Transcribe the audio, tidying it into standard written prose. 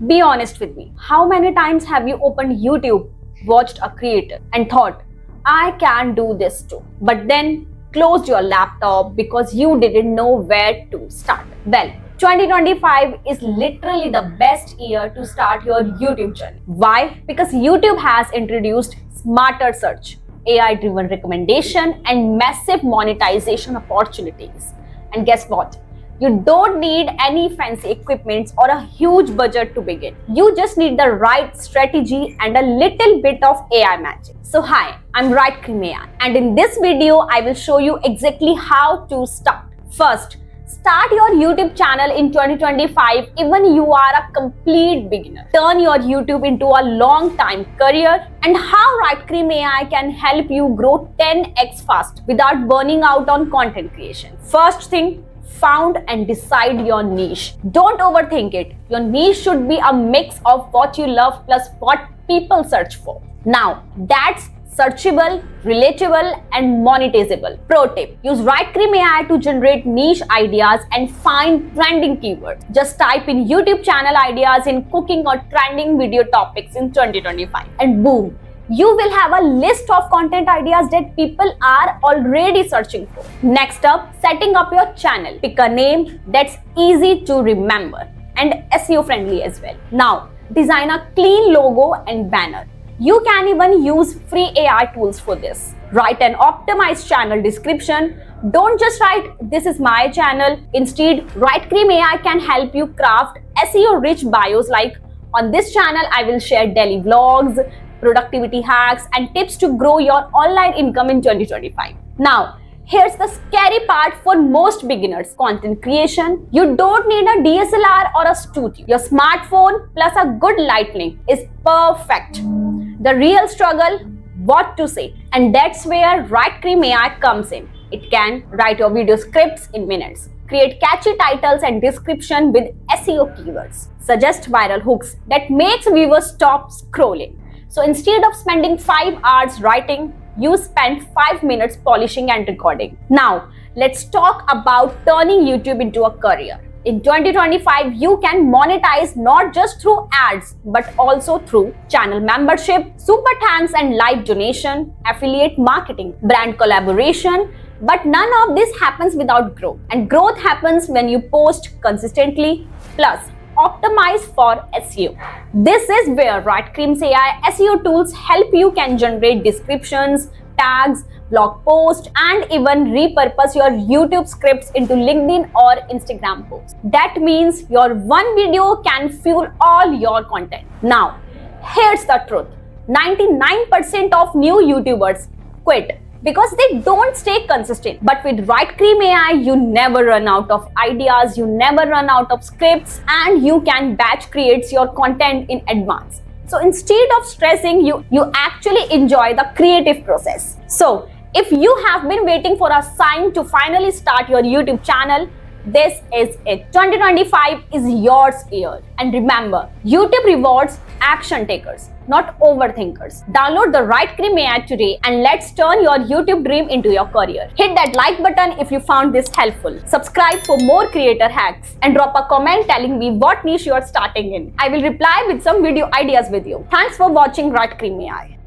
Be honest with me. How many times have you opened YouTube, watched a creator and thought, I can do this too, but then closed your laptop because you didn't know where to start? Well, 2025 is literally the best year to start your YouTube journey. Why? Because YouTube has introduced smarter search, AI-driven recommendation, and massive monetization opportunities. And guess what? You don't need any fancy equipment or a huge budget to begin. You just need the right strategy and a little bit of AI magic. So hi, I'm Writecream AI, and in this video, I will show you exactly how to start. First, start your YouTube channel in 2025 even you are a complete beginner. Turn your YouTube into a long-time career, and how Writecream AI can help you grow 10x fast without burning out on content creation. First thing, found and decide your niche. Don't overthink it. Your niche should be a mix of what you love plus what people search for. Now, that's searchable, relatable, and monetizable. Pro tip, use Writecream AI to generate niche ideas and find trending keywords. Just type in YouTube channel ideas in cooking or trending video topics in 2025 and boom, you will have a list of content ideas that people are already searching for. Next up, setting up your channel. Pick a name that's easy to remember and SEO friendly as well. Now, design a clean logo and banner. You can even use free AI tools for this. Write an optimized channel description. Don't just write, this is my channel. Instead, Writecream AI can help you craft SEO-rich bios like, on this channel, I will share daily vlogs, productivity hacks, and tips to grow your online income in 2025. Now, here's the scary part for most beginners. Content creation. You don't need a DSLR or a studio. Your smartphone plus a good lighting is perfect. The real struggle, what to say. And that's where Writecream AI comes in. It can write your video scripts in minutes, create catchy titles and description with SEO keywords, suggest viral hooks that makes viewers stop scrolling. So instead of spending 5 hours writing, you spend 5 minutes polishing and recording. Now, let's talk about turning YouTube into a career. In 2025, you can monetize not just through ads, but also through channel membership, super thanks and live donation, affiliate marketing, brand collaboration. But none of this happens without growth. And growth happens when you post consistently, plus optimize for SEO. This is where Writecream AI SEO tools help you can generate descriptions, tags, blog posts, and even repurpose your YouTube scripts into LinkedIn or Instagram posts. That means your one video can fuel all your content. Now, here's the truth. 99% of new YouTubers quit because they don't stay consistent. But with Writecream AI, you never run out of ideas, you never run out of scripts, and you can batch create your content in advance. So instead of stressing, you actually enjoy the creative process. So if you have been waiting for a sign to finally start your YouTube channel, this is it. 2025 is yours year. And remember, YouTube rewards action takers, not overthinkers. Download the Writecream AI today and let's turn your YouTube dream into your career. Hit that like button if you found this helpful. Subscribe for more creator hacks and drop a comment telling me what niche you are starting in. I will reply with some video ideas with you. Thanks for watching Writecream AI.